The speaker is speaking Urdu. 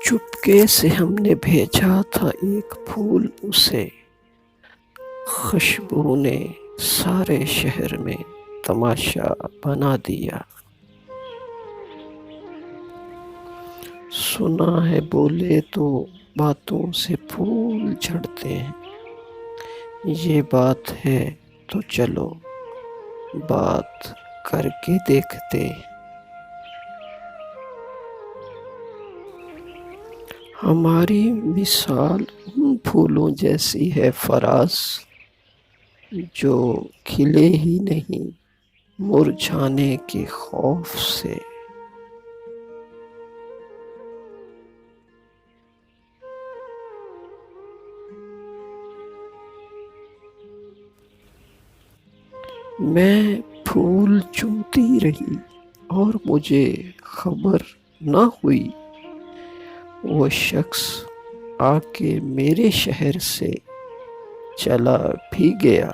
چپکے سے ہم نے بھیجا تھا ایک پھول اسے، خوشبو نے سارے شہر میں تماشا بنا دیا۔ سنا ہے بولے تو باتوں سے پھول جھڑتے ہیں، یہ بات ہے تو چلو بات کر کے دیکھتے ہیں۔ ہماری مثال ان پھولوں جیسی ہے فراز، جو کھلے ہی نہیں مرجھانے کے خوف سے۔ میں پھول چنتی رہی اور مجھے خبر نہ ہوئی، وہ شخص آ کے میرے شہر سے چلا بھی گیا۔